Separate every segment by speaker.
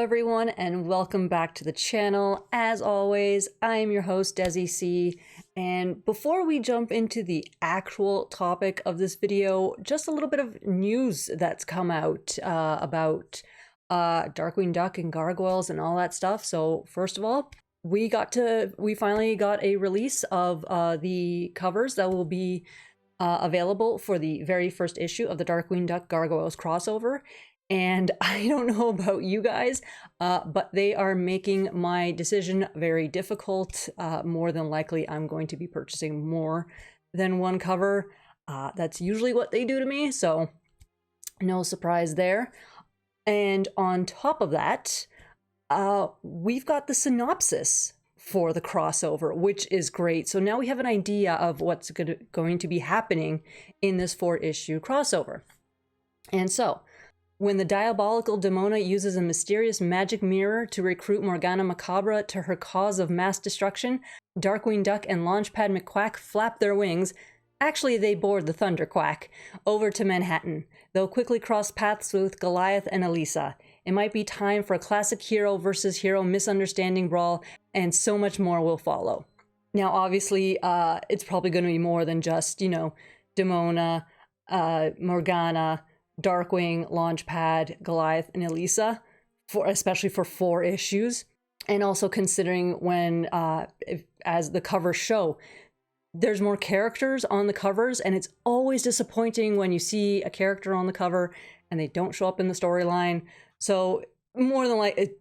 Speaker 1: everyone, and welcome back to the channel. As always, I'm your host, Desi C. And before we jump into the actual topic of this video, just a little bit of news that's come out about Darkwing Duck and Gargoyles and all that stuff. So first of all, we finally got a release of the covers that will be available for the very first issue of the Darkwing Duck Gargoyles crossover. And I don't know about you guys, but they are making my decision very difficult. More than likely, I'm going to be purchasing more than one cover. That's usually what they do to me, so no surprise there. And on top of that, we've got the synopsis for the crossover, which is great. So now we have an idea of what's going to be happening in this 4-issue crossover. And so, when the diabolical Demona uses a mysterious magic mirror to recruit Morgana Macabre to her cause of mass destruction, Darkwing Duck and Launchpad McQuack flap their wings. Actually, they board the Thunderquack over to Manhattan. They'll quickly cross paths with Goliath and Elisa. It might be time for a classic hero versus hero misunderstanding brawl, and so much more will follow. Now, obviously, it's probably going to be more than just, you know, Demona, Morgana, Darkwing, Launchpad, Goliath, and Elisa, especially for 4 issues. And also considering when, as the covers show, there's more characters on the covers, and it's always disappointing when you see a character on the cover and they don't show up in the storyline. So more than like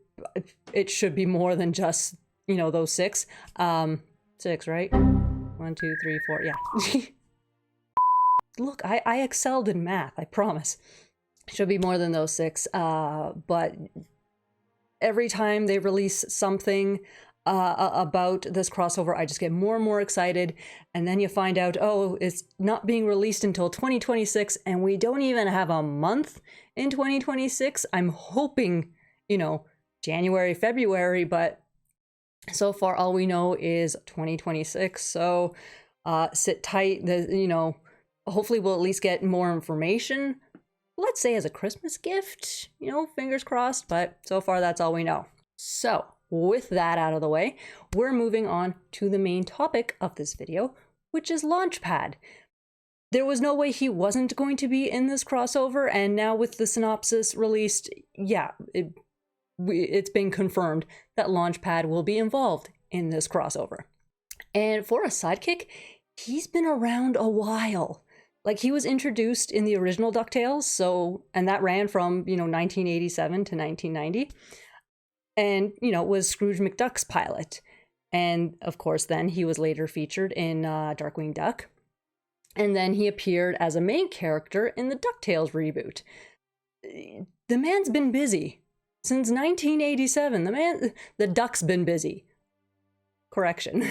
Speaker 1: it should be more than just, you know, those 6. 6, right? 1, 2, 3, 4, yeah. Look, I excelled in math, I promise. Should be more than those 6, but every time they release something about this crossover, I just get more and more excited, and then you find out, oh, it's not being released until 2026, and we don't even have a month in 2026. I'm hoping, you know, January, February, but so far all we know is 2026, so sit tight, you know. Hopefully we'll at least get more information, let's say as a Christmas gift, you know, fingers crossed, but so far that's all we know. So with that out of the way, we're moving on to the main topic of this video, which is Launchpad. There was no way he wasn't going to be in this crossover, and now with the synopsis released, yeah, it's been confirmed that Launchpad will be involved in this crossover. And for a sidekick, he's been around a while. Like, he was introduced in the original DuckTales, so, and that ran from, you know, 1987 to 1990, and, you know, was Scrooge McDuck's pilot. And, of course, then he was later featured in Darkwing Duck, and then he appeared as a main character in the DuckTales reboot. The man's been busy. Since 1987, the Duck's been busy. Correction.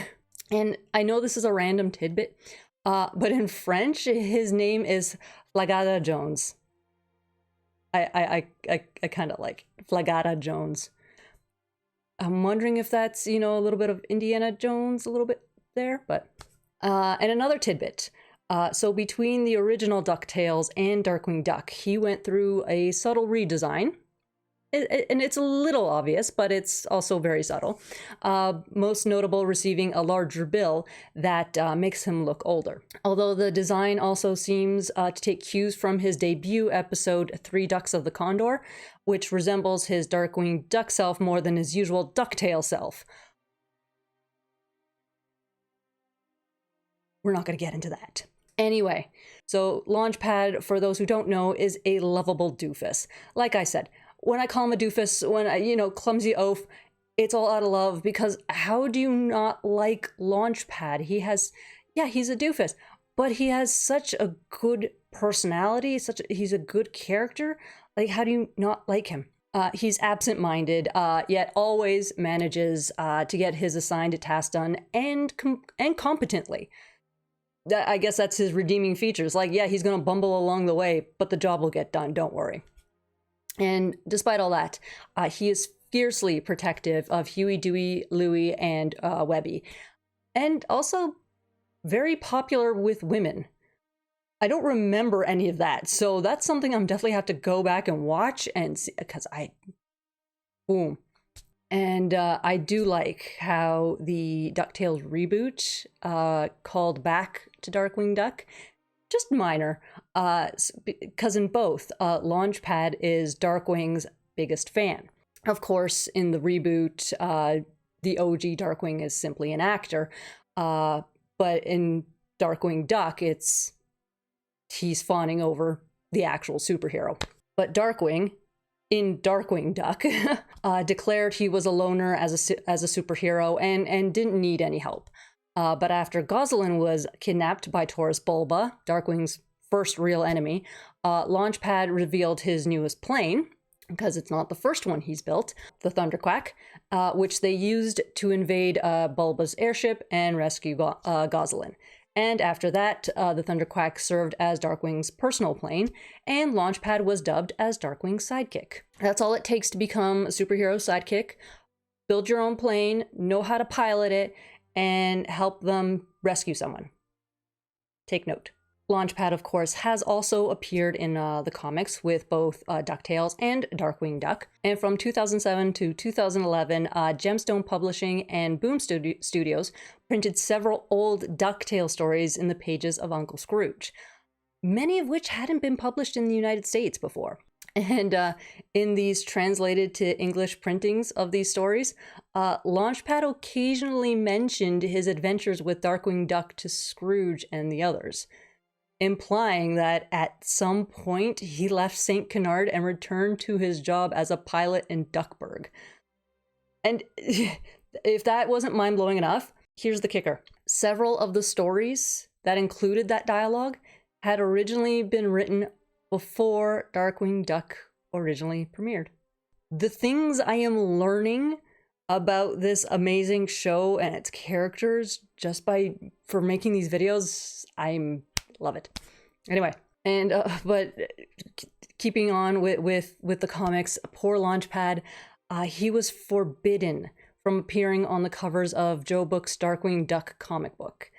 Speaker 1: And I know this is a random tidbit, but in French, his name is Flagada Jones. I kind of like Flagada Jones. I'm wondering if that's, you know, a little bit of Indiana Jones, a little bit there, but... and another tidbit. So between the original DuckTales and Darkwing Duck, he went through a subtle redesign. And it's a little obvious, but it's also very subtle. Most notable receiving a larger bill that makes him look older. Although the design also seems to take cues from his debut episode, 3 Ducks of the Condor, which resembles his Darkwing Duck self more than his usual DuckTale self. We're not going to get into that. Anyway, so Launchpad, for those who don't know, is a lovable doofus. Like I said, when I call him a doofus, when I, you know, clumsy oaf, it's all out of love, because how do you not like Launchpad? He has, yeah, he's a doofus, but he has such a good personality, he's a good character. Like, how do you not like him? He's absent-minded, yet always manages to get his assigned task done, and competently. I guess that's his redeeming features. Like, yeah, he's gonna bumble along the way, but the job will get done, don't worry. And despite all that, he is fiercely protective of Huey, Dewey, Louie, and Webby. And also very popular with women. I don't remember any of that, so that's something I'm definitely have to go back and watch and see, because Boom. And I do like how the DuckTales reboot called back to Darkwing Duck. Just minor, because in both, Launchpad is Darkwing's biggest fan. Of course, in the reboot, the OG Darkwing is simply an actor, but in Darkwing Duck, he's fawning over the actual superhero. But Darkwing, in Darkwing Duck, declared he was a loner as a superhero and didn't need any help. But after Gosalyn was kidnapped by Taurus Bulba, Darkwing's first real enemy, Launchpad revealed his newest plane, because it's not the first one he's built, the Thunderquack, which they used to invade Bulba's airship and rescue Gosalyn. And after that, the Thunderquack served as Darkwing's personal plane, and Launchpad was dubbed as Darkwing's sidekick. That's all it takes to become a superhero sidekick. Build your own plane, know how to pilot it, and help them rescue someone. Take note. Launchpad, of course, has also appeared in the comics with both DuckTales and Darkwing Duck. And from 2007 to 2011, Gemstone Publishing and Boom Studios printed several old DuckTales stories in the pages of Uncle Scrooge, many of which hadn't been published in the United States before. And in these translated to English printings of these stories, Launchpad occasionally mentioned his adventures with Darkwing Duck to Scrooge and the others, implying that at some point he left St. Canard and returned to his job as a pilot in Duckburg. And if that wasn't mind-blowing enough, here's the kicker. Several of the stories that included that dialogue had originally been written before Darkwing Duck originally premiered. The things I am learning about this amazing show and its characters just for making these videos, love it. Anyway, and but keeping on with the comics, poor Launchpad, he was forbidden from appearing on the covers of Joe Book's Darkwing Duck comic book.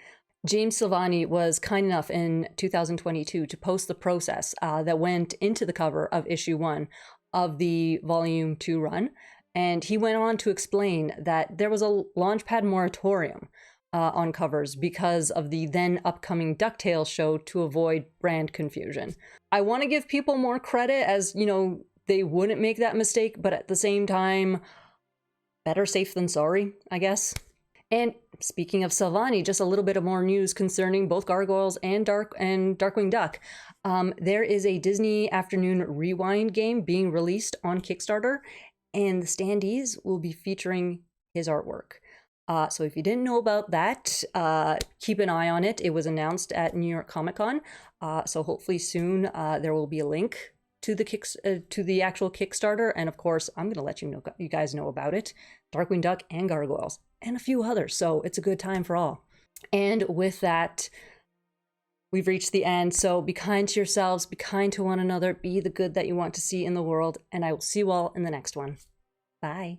Speaker 1: James Silvani was kind enough in 2022 to post the process that went into the cover of issue 1 of the Volume 2 run, and he went on to explain that there was a Launchpad moratorium on covers because of the then upcoming DuckTales show to avoid brand confusion. I want to give people more credit, as, you know, they wouldn't make that mistake, but at the same time, better safe than sorry, I guess. And speaking of Silvani, just a little bit of more news concerning both Gargoyles and Darkwing Duck. There is a Disney Afternoon Rewind game being released on Kickstarter, and the standees will be featuring his artwork. So if you didn't know about that, keep an eye on it. It was announced at New York Comic Con, so hopefully soon there will be a link to the actual Kickstarter, and of course I'm gonna let you guys know about it. Darkwing Duck and Gargoyles, and a few others. So it's a good time for all. And with that, we've reached the end. So be kind to yourselves, be kind to one another, be the good that you want to see in the world, and I will see you all in the next one. Bye.